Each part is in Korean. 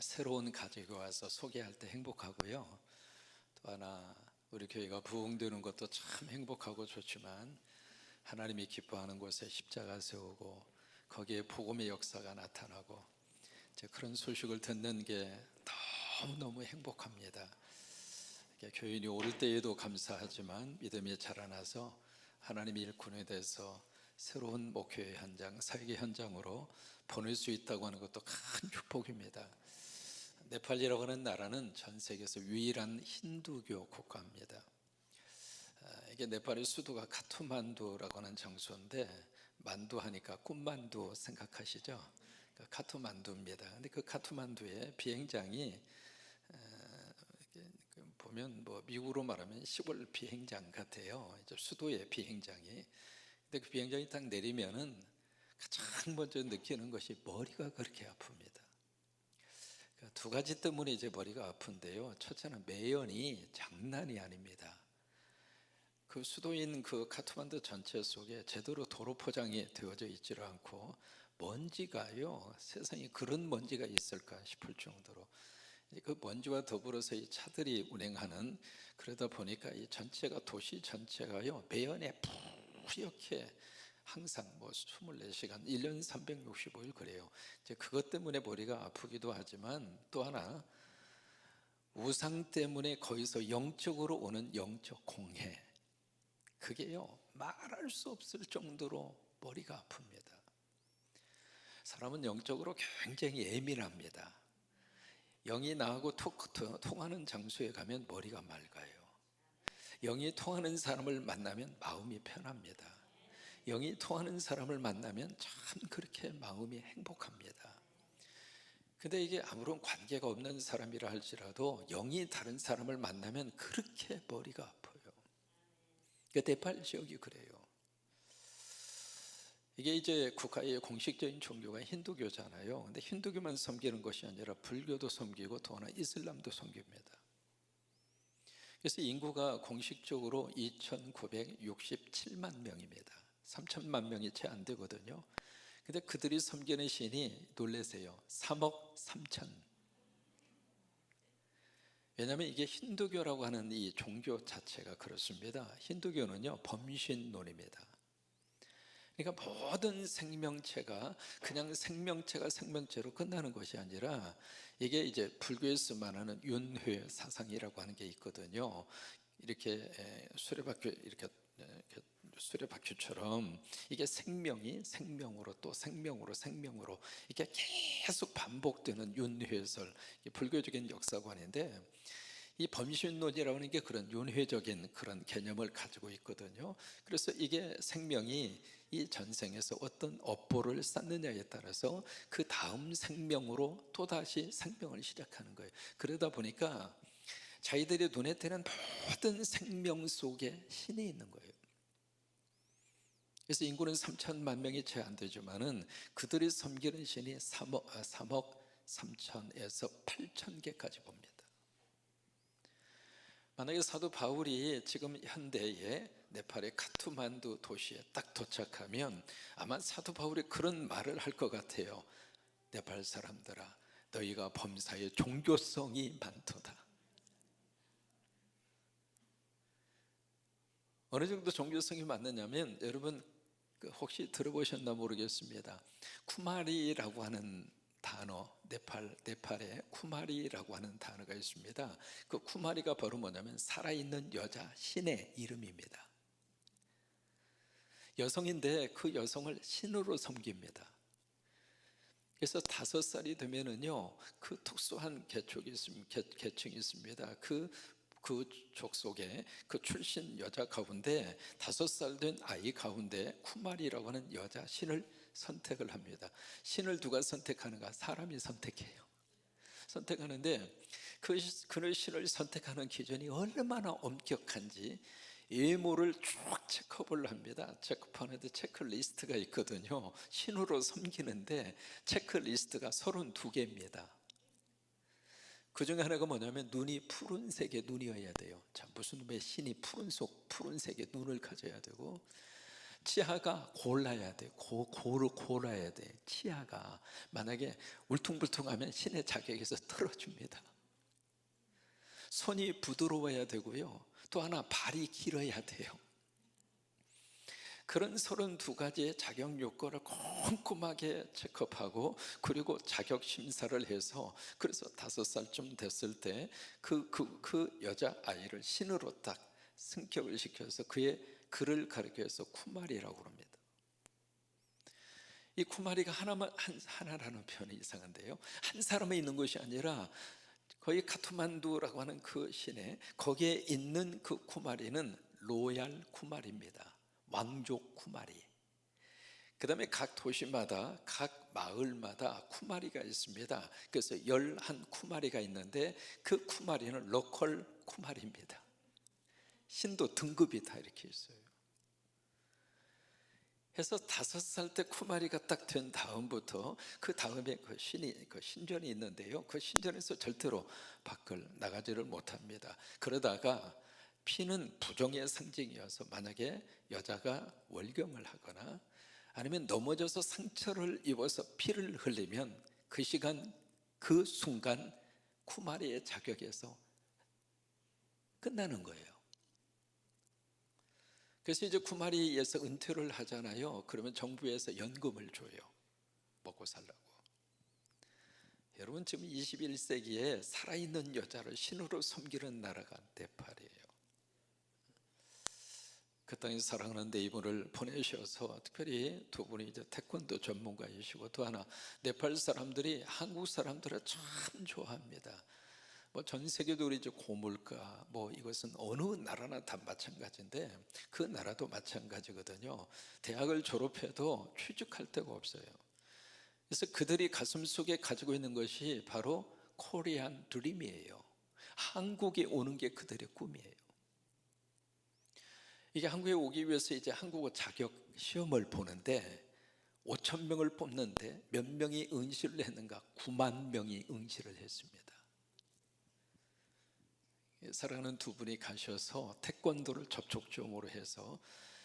새로운 가족이 와서 소개할 때 행복하고요. 또 하나 우리 교회가 부흥되는 것도 참 행복하고 좋지만 하나님이 기뻐하는 곳에 십자가 세우고 거기에 복음의 역사가 나타나고 그런 소식을 듣는 게 너무너무 행복합니다. 교인이 올 때에도 감사하지만 믿음이 자라나서 하나님의 일꾼에 대해서 새로운 목회의 현장, 사역의 현장으로 보낼 수 있다고 하는 것도 큰 축복입니다. 네팔이라고 하는 나라는 전 세계에서 유일한 힌두교 국가입니다. 이게 네팔의 수도가 카트만두라고 하는 장소인데, 만두 하니까 꿈만두 생각하시죠? 카트만두입니다. 근데 그 카트만두의 비행장이 보면 미국으로 말하면 시골 비행장 같아요. 수도의 비행장이. 근데 그 비행장이 딱 내리면은 가장 먼저 느끼는 것이 머리가 그렇게 아픕니다. 두 가지 때문에 이제 머리가 아픈데요. 첫째는 매연이 장난이 아닙니다. 그 수도인 그 카트만두 전체 속에 제대로 도로 포장이 되어져 있지를 않고 먼지가요, 세상에 그런 먼지가 있을까 싶을 정도로 그 먼지와 더불어서 이 차들이 운행하는, 그러다 보니까 이 전체가, 도시 전체가요 매연에 뿌옇게 항상 24시간 1년 365일 그래요. 이제 그것 때문에 머리가 아프기도 하지만 또 하나 우상 때문에 거기서 영적으로 오는 영적 공해, 그게요 말할 수 없을 정도로 머리가 아픕니다. 사람은 영적으로 굉장히 예민합니다. 영이 나하고 통하는 장소에 가면 머리가 맑아요. 영이 통하는 사람을 만나면 마음이 편합니다. 영이 통하는 사람을 만나면 참 그렇게 마음이 행복합니다. 근데 이게 아무런 관계가 없는 사람이라 할지라도 영이 다른 사람을 만나면 그렇게 머리가 아파요. 네팔 지역이 그래요. 이게 이제 국가의 공식적인 종교가 힌두교잖아요. 근데 힌두교만 섬기는 것이 아니라 불교도 섬기고 또 하나 이슬람도 섬깁니다. 그래서 인구가 공식적으로 2,967만 명입니다. 3천만 명이 채 안 되거든요. 근데 그들이 섬기는 신이, 놀라세요, 3억 3천. 왜냐하면 이게 힌두교라고 하는 이 종교 자체가 그렇습니다. 힌두교는요 범신론입니다. 그러니까 모든 생명체가 그냥 생명체가 생명체로 끝나는 것이 아니라, 이게 이제 불교에서 말하는 윤회 사상이라고 하는 게 있거든요. 이렇게 수레바퀴, 이렇게 수레바퀴처럼 이게 생명이 생명으로 또 생명으로 생명으로 이게 계속 반복되는 윤회설, 불교적인 역사관인데, 이 범신론이라고 하는 게 그런 윤회적인 그런 개념을 가지고 있거든요. 그래서 이게 생명이 이 전생에서 어떤 업보를 쌓느냐에 따라서 그 다음 생명으로 또다시 생명을 시작하는 거예요. 그러다 보니까 자기들의 눈에 띄는 모든 생명 속에 신이 있는 거예요. 그래서 인구는 3천만 명이 채 안 되지만은 그들이 섬기는 신이 3억 3천에서 8천 개까지 봅니다. 만약에 사도 바울이 지금 현대의 네팔의 카트만두 도시에 딱 도착하면 아마 사도 바울이 그런 말을 할 것 같아요. 네팔 사람들아, 너희가 범사에 종교성이 많도다. 어느 정도 종교성이 많느냐면, 여러분 혹시 들어보셨나 모르겠습니다. 쿠마리라고 하는 단어, 네팔에 쿠마리라고 하는 단어가 있습니다. 그 쿠마리가 바로 뭐냐면 살아있는 여자 신의 이름입니다. 여성인데 그 여성을 신으로 섬깁니다. 그래서 5살이 되면은요 그 특수한 계층이 있습니다. 그 족속에 그 출신 여자 가운데 5살 된 아이 가운데 쿠마리라고 하는 여자 신을 선택을 합니다. 신을 누가 선택하는가? 사람이 선택해요. 선택하는데 그 신을 선택하는 기준이 얼마나 엄격한지 외모를 쭉 체크업을 합니다. 체크하는데 체크리스트가 있거든요. 신으로 섬기는데 체크리스트가 32개입니다. 그 중에 하나가 뭐냐면 눈이 푸른색의 눈이어야 돼요. 자, 무슨 왜 신이 푸른색의 눈을 가져야 되고, 치아가 골라야 돼. 골라야 돼. 치아가 만약에 울퉁불퉁하면 신의 자격에서 떨어집니다. 손이 부드러워야 되고요. 또 하나 발이 길어야 돼요. 그런 32가지의 자격 요건을 꼼꼼하게 체크업하고 그리고 자격 심사를 해서 그래서 5살쯤 됐을 때 그 여자아이를 신으로 딱 승격을 시켜서 그의 글을 가르쳐서 쿠마리라고 합니다. 이 쿠마리가 하나라는 표현이 이상한데요, 한 사람에 있는 것이 아니라 거의 카트만두라고 하는 그 시내 거기에 있는 그 쿠마리는 로얄 쿠마리입니다. 왕족 쿠마리. 그 다음에 각 도시마다 각 마을마다 쿠마리가 있습니다. 그래서 11쿠마리가 있는데 그 쿠마리는 로컬 쿠마리입니다. 신도 등급이 다 이렇게 있어요. 해서 5살 때 쿠마리가 딱 된 다음부터 그 다음에 그 신전이 있는데요, 그 신전에서 절대로 밖을 나가지를 못합니다. 그러다가 피는 부정의 상징이어서 만약에 여자가 월경을 하거나 아니면 넘어져서 상처를 입어서 피를 흘리면 그 시간 그 순간 쿠마리의 자격에서 끝나는 거예요. 그래서 이제 쿠마리에서 은퇴를 하잖아요. 그러면 정부에서 연금을 줘요. 먹고 살라고. 여러분, 지금 21세기에 살아있는 여자를 신으로 섬기는 나라가 네팔이에요. 그 땅에 사랑하는 이분을 보내셔서 특별히 두 분이 이제 태권도 전문가이시고 또 하나 네팔 사람들이 한국 사람들을 참 좋아합니다. 뭐 전 세계적으로 이제 고물가 뭐 이것은 어느 나라나 다 마찬가지인데 그 나라도 마찬가지거든요. 대학을 졸업해도 취직할 데가 없어요. 그래서 그들이 가슴속에 가지고 있는 것이 바로 코리안 드림이에요. 한국에 오는 게 그들의 꿈이에요. 이게 한국에 오기 위해서 이제 한국어 자격 시험을 보는데 5천 명을 뽑는데 몇 명이 응시를 했는가? 9만 명이 응시를 했습니다. 사랑하는 두 분이 가셔서 태권도를 접촉점으로 해서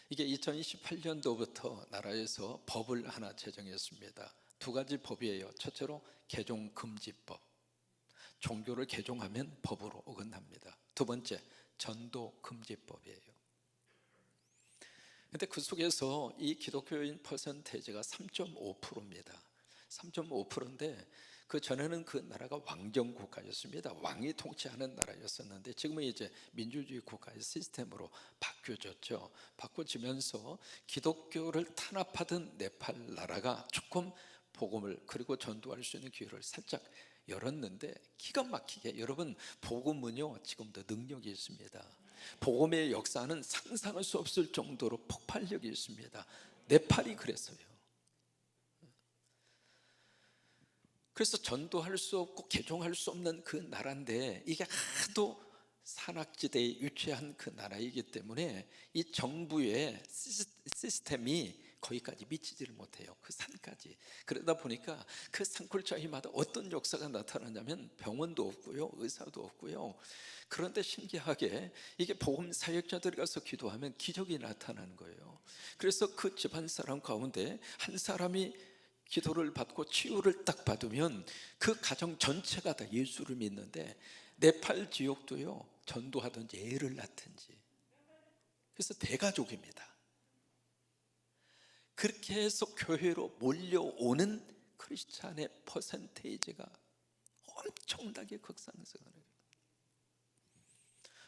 이게 2018년도부터 나라에서 법을 하나 제정했습니다. 2가지 법이에요. 첫째로 개종금지법. 종교를 개종하면 법으로 어긋납니다. 두 번째, 전도금지법이에요. 근데 그 속에서 이 기독교인 퍼센테이지가 3.5%입니다. 3.5%인데 그 전에는 그 나라가 왕정 국가였습니다. 왕이 통치하는 나라였었는데 지금은 이제 민주주의 국가의 시스템으로 바뀌어졌죠. 바꿔지면서 기독교를 탄압하던 네팔 나라가 조금 복음을 그리고 전도할 수 있는 기회를 살짝 열었는데 기가 막히게 여러분, 복음은요 지금도 능력이 있습니다. 복음의 역사는 상상할 수 없을 정도로 폭발력이 있습니다. 네팔이 그랬어요. 그래서 전도할 수 없고 개종할 수 없는 그 나라인데 이게 하도 산악지대에 위치한 그 나라이기 때문에 이 정부의 시스템이 거기까지 미치지를 못해요. 그 산까지. 그러다 보니까 그 산골짜기마다 어떤 역사가 나타나냐면 병원도 없고요, 의사도 없고요. 그런데 신기하게 이게 복음 사역자들이 가서 기도하면 기적이 나타나는 거예요. 그래서 그 집안 사람 가운데 한 사람이 기도를 받고 치유를 딱 받으면 그 가정 전체가 다 예수를 믿는데 네팔 지역도요 전도하든지 애를 낳든지 그래서 대가족입니다. 그렇게 해서 교회로 몰려오는 크리스찬의 퍼센테이지가 엄청나게 극상승하는 거예요.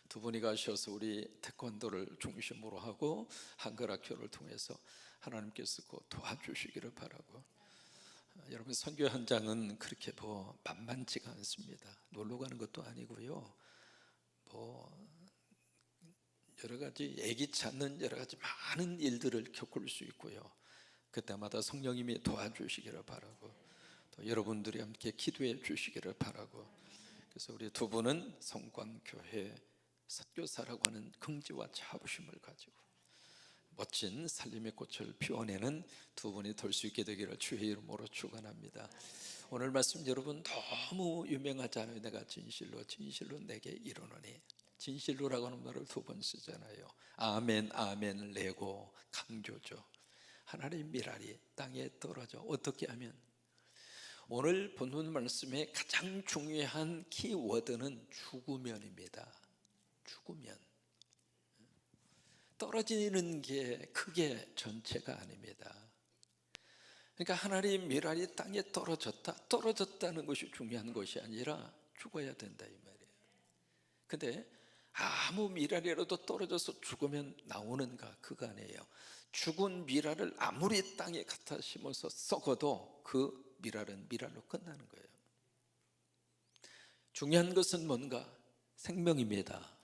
두 분이 가셔서 우리 태권도를 중심으로 하고 한글학교를 통해서 하나님께서 꼭 도와주시기를 바라고, 여러분 선교 현장은 그렇게 뭐 만만치가 않습니다. 놀러 가는 것도 아니고요. 뭐 여러 가지 예기치 않는 여러 가지 많은 일들을 겪을 수 있고요. 그때마다 성령님이 도와주시기를 바라고 또 여러분들이 함께 기도해 주시기를 바라고, 그래서 우리 두 분은 성광교회 선교사라고 하는 긍지와 자부심을 가지고 멋진 살림의 꽃을 피워내는 두 분이 될 수 있게 되기를 주의 이름으로 축원합니다. 오늘 말씀 여러분 너무 유명하지 않아요? 내가 진실로 진실로 내게 이르노니 진실로라고 하는 말을 2번 쓰잖아요. 아멘 아멘을 내고 강조죠. 하나님의 미랄이 땅에 떨어져. 어떻게 하면? 오늘 본문 말씀의 가장 중요한 키워드는 죽으면입니다. 죽으면. 떨어지는 게 크게 전체가 아닙니다. 그러니까 하나님의 미랄이 땅에 떨어졌다는 것이 중요한 것이 아니라 죽어야 된다 이 말이에요. 근데 아무 미랄이라도 떨어져서 죽으면 나오는가? 그거 아니에요. 죽은 미랄을 아무리 땅에 갖다 심어서 썩어도 그 미랄은 미랄로 끝나는 거예요. 중요한 것은 뭔가? 생명입니다.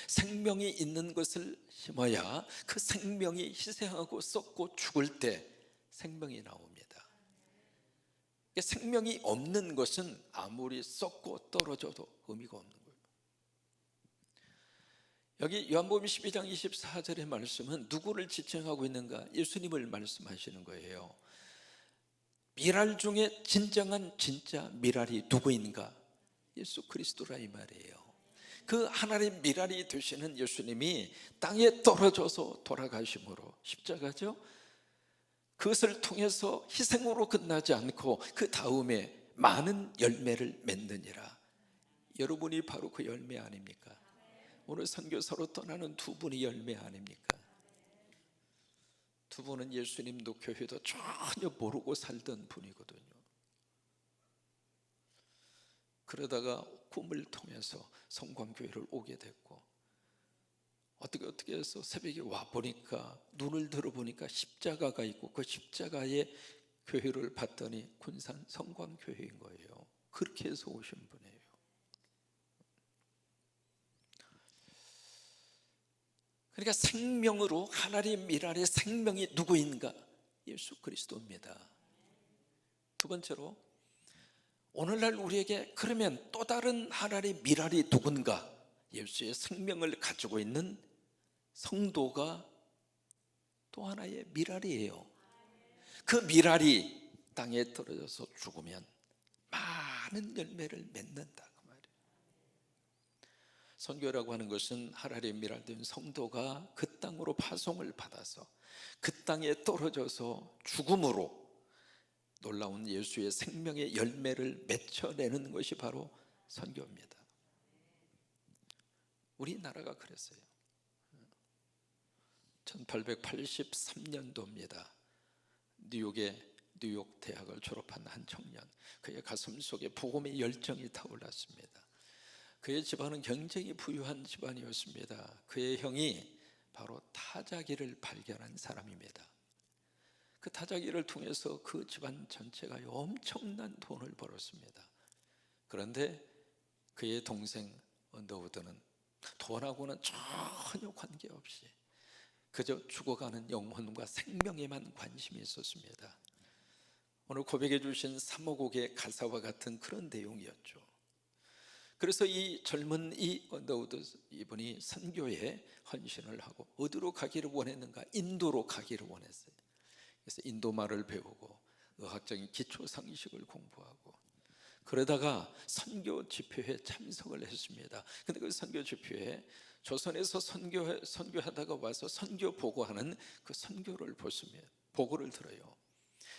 생명이 있는 것을 심어야 그 생명이 희생하고 썩고 죽을 때 생명이 나옵니다. 생명이 없는 것은 아무리 썩고 떨어져도 의미가 없는 거예요. 여기 요한복음 12장 24절의 말씀은 누구를 지칭하고 있는가? 예수님을 말씀하시는 거예요. 미랄 중에 진짜 미랄이 누구인가? 예수 그리스도라 이 말이에요. 그 하나님 미랄이 되시는 예수님이 땅에 떨어져서 돌아가심으로, 십자가죠, 그것을 통해서 희생으로 끝나지 않고 그 다음에 많은 열매를 맺느니라. 여러분이 바로 그 열매 아닙니까? 오늘 선교사로 떠나는 2분이 열매 아닙니까? 2분은 예수님도 교회도 전혀 모르고 살던 분이거든요. 그러다가 꿈을 통해서 성광교회를 오게 됐고, 어떻게 해서 새벽에 와보니까, 눈을 들어보니까 십자가가 있고 그 십자가에 교회를 봤더니 군산 성광교회인 거예요. 그렇게 해서 오신 분이에요. 그러니까 생명으로, 하나님 미랄의 생명이 누구인가? 예수 그리스도입니다. 2번째로, 오늘날 우리에게 그러면 또 다른 하나님의 미랄이 누군가? 예수의 생명을 가지고 있는 성도가 또 하나의 미랄이에요. 그 미랄이 땅에 떨어져서 죽으면 많은 열매를 맺는다 그 말이에요. 선교라고 하는 것은 하나님의 미랄된 성도가 그 땅으로 파송을 받아서 그 땅에 떨어져서 죽음으로 놀라운 예수의 생명의 열매를 맺혀내는 것이 바로 선교입니다. 우리나라가 그랬어요. 1883년도입니다. 뉴욕 대학을 졸업한 한 청년, 그의 가슴 속에 복음의 열정이 타올랐습니다. 그의 집안은 굉장히 부유한 집안이었습니다. 그의 형이 바로 타자기를 발견한 사람입니다. 그 타자기를 통해서 그 집안 전체가 엄청난 돈을 벌었습니다. 그런데 그의 동생 언더우드는 돈하고는 전혀 관계없이 그저 죽어가는 영혼과 생명에만 관심이 있었습니다. 오늘 고백해 주신 3호곡의 가사와 같은 그런 내용이었죠. 그래서 이 젊은 언더우드 이분이 선교에 헌신을 하고 어디로 가기를 원했는가? 인도로 가기를 원했어요. 그래서 인도말을 배우고 의학적인 기초 상식을 공부하고 그러다가 선교 집회에 참석을 했습니다. 근데 그 선교 집회에 조선에서 선교하다가 와서 선교 보고하는 그 선교를 보고를 들어요.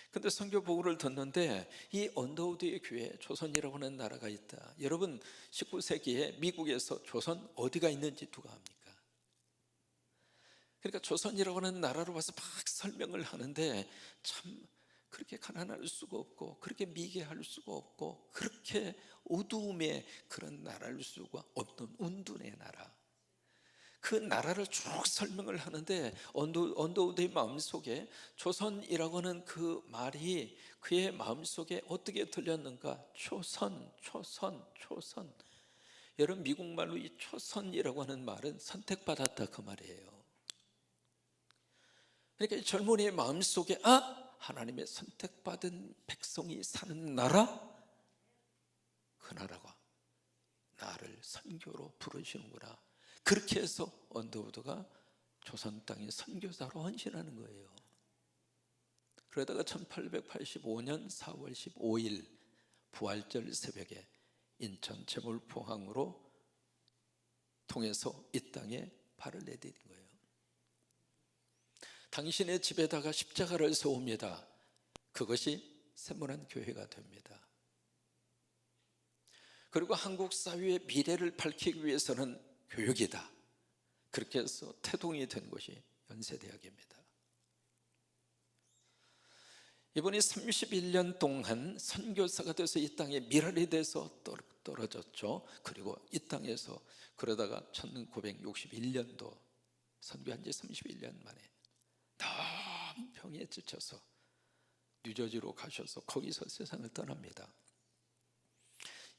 근데 선교 보고를 듣는데 이 언더우드의 교회, 조선이라고 하는 나라가 있다. 여러분 19세기에 미국에서 조선 어디가 있는지 누가 압니까? 그러니까 조선이라고 하는 나라로 와서 막 설명을 하는데 참 그렇게 가난할 수가 없고 그렇게 미개할 수가 없고 그렇게 어두움의 그런 나라일 수가 없는 운둔의 나라, 그 나라를 쭉 설명을 하는데 언더우드의 마음속에 조선이라고 하는 그 말이 그의 마음속에 어떻게 들렸는가? 초선. 여러분 미국말로 이 초선이라고 하는 말은 선택받았다 그 말이에요. 그러니까 이 젊은이의 마음속에 하나님의 선택받은 백성이 사는 나라? 그 나라가 나를 선교로 부르시는구나. 그렇게 해서 언더우드가 조선 땅에 선교사로 헌신하는 거예요. 그러다가 1885년 4월 15일 부활절 새벽에 인천 제물포항으로 통해서 이 땅에 발을 내디딘 거예요. 당신의 집에다가 십자가를 세웁니다. 그것이 세모난 교회가 됩니다. 그리고 한국 사회의 미래를 밝히기 위해서는 교육이다. 그렇게 해서 태동이 된 것이 연세대학입니다. 이분이 31년 동안 선교사가 돼서 이 땅에 미랄이 돼서 떨어졌죠. 그리고 이 땅에서 그러다가 1961년도 선교한 지 31년 만에 너무 병에 지쳐서 뉴저지로 가셔서 거기서 세상을 떠납니다.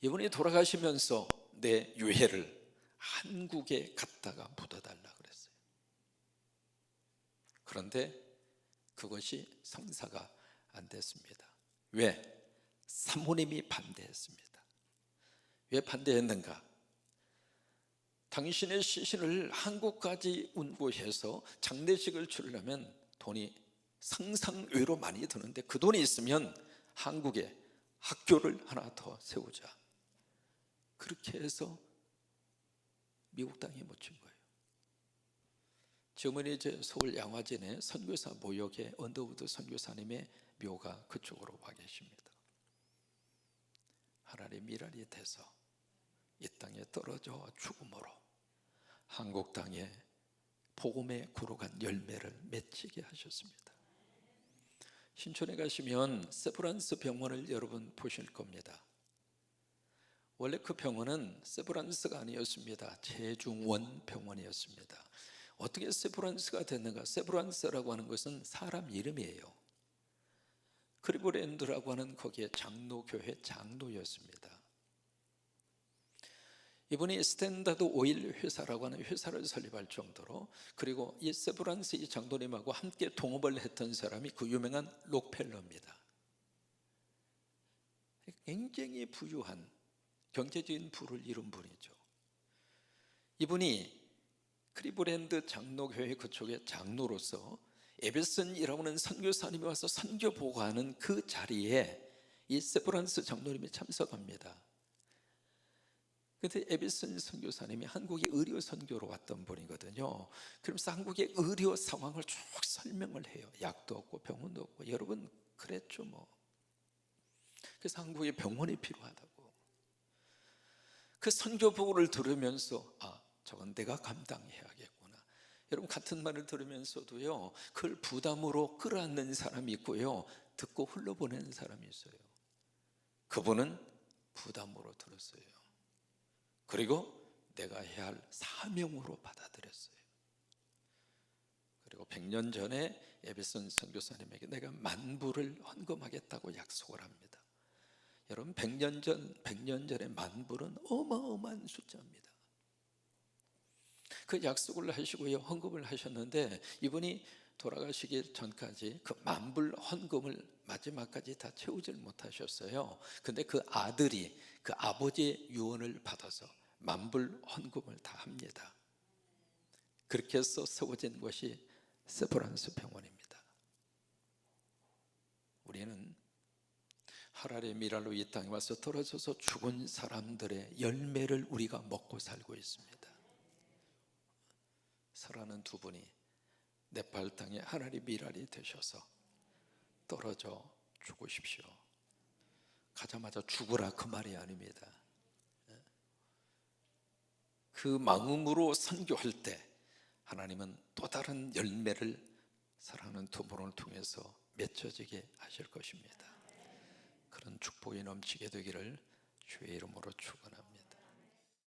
이분이 돌아가시면서 내 유해를 한국에 갖다가 묻어달라 그랬어요. 그런데 그것이 성사가 안 됐습니다. 왜? 사모님이 반대했습니다. 왜 반대했는가? 당신의 시신을 한국까지 운구해서 장례식을 치르려면 돈이 상상외로 많이 드는데 그 돈이 있으면 한국에 학교를 하나 더 세우자. 그렇게 해서 미국 땅에 묻힌 거예요. 지금은 이제 서울 양화진의 선교사 모욕의 언더우드 선교사님의 묘가 그쪽으로 와 계십니다. 하나님 미랄이 돼서 이 땅에 떨어져 죽음으로 한국 땅에 복음의 구룩한 열매를 맺히게 하셨습니다. 신촌에 가시면 세브란스 병원을 여러분 보실 겁니다. 원래 그 병원은 세브란스가 아니었습니다. 제중원 병원이었습니다. 어떻게 세브란스가 됐는가? 세브란스라고 하는 것은 사람 이름이에요. 크리브랜드라고 하는 거기에 장로교회 장로였습니다. 이분이 스탠다드 오일 회사라고 하는 회사를 설립할 정도로, 그리고 이 세브란스 이 장로님하고 함께 동업을 했던 사람이 그 유명한 록펠러입니다. 굉장히 부유한 경제적인 부를 이룬 분이죠. 이분이 크리브랜드 장로교회 그쪽의 장로로서 에베슨이라고 하는 선교사님이 와서 선교 보고하는 그 자리에 이 세브란스 장로님이 참석합니다. 그런데 에베슨 선교사님이 한국에 의료 선교로 왔던 분이거든요. 그러면서 한국의 의료 상황을 쭉 설명을 해요. 약도 없고 병원도 없고. 여러분 그랬죠 뭐. 그래서 한국에 병원이 필요하다고. 그 선교 보고를 들으면서 저건 내가 감당해야겠구나. 여러분 같은 말을 들으면서도요, 그걸 부담으로 끌어안는 사람이 있고요, 듣고 흘러보내는 사람이 있어요. 그분은 부담으로 들었어요. 그리고 내가 해야 할 사명으로 받아들였어요. 그리고 100년 전에 에베슨 선교사님에게 내가 만불을 헌금하겠다고 약속을 합니다. 여러분 100년 전에 만불은 어마어마한 숫자입니다. 그 약속을 하시고요, 헌금을 하셨는데 이분이 돌아가시기 전까지 그 만불 헌금을 마지막까지 다 채우질 못하셨어요. 근데 그 아들이 그 아버지의 유언을 받아서 만불 헌금을 다 합니다. 그렇게 해서 세워진 것이 세브란스 병원입니다. 우리는 하랄의 미랄로 이 땅에 와서 떨어져서 죽은 사람들의 열매를 우리가 먹고 살고 있습니다. 사랑하는 두 분이 네팔 땅에 하랄의 미랄이 되셔서 떨어져 죽으십시오. 가자마자 죽으라 그 말이 아닙니다. 그 마음으로 선교할 때 하나님은 또 다른 열매를 사랑하는 두 분을 통해서 맺혀지게 하실 것입니다. 그런 축복이 넘치게 되기를 주의 이름으로 축원합니다.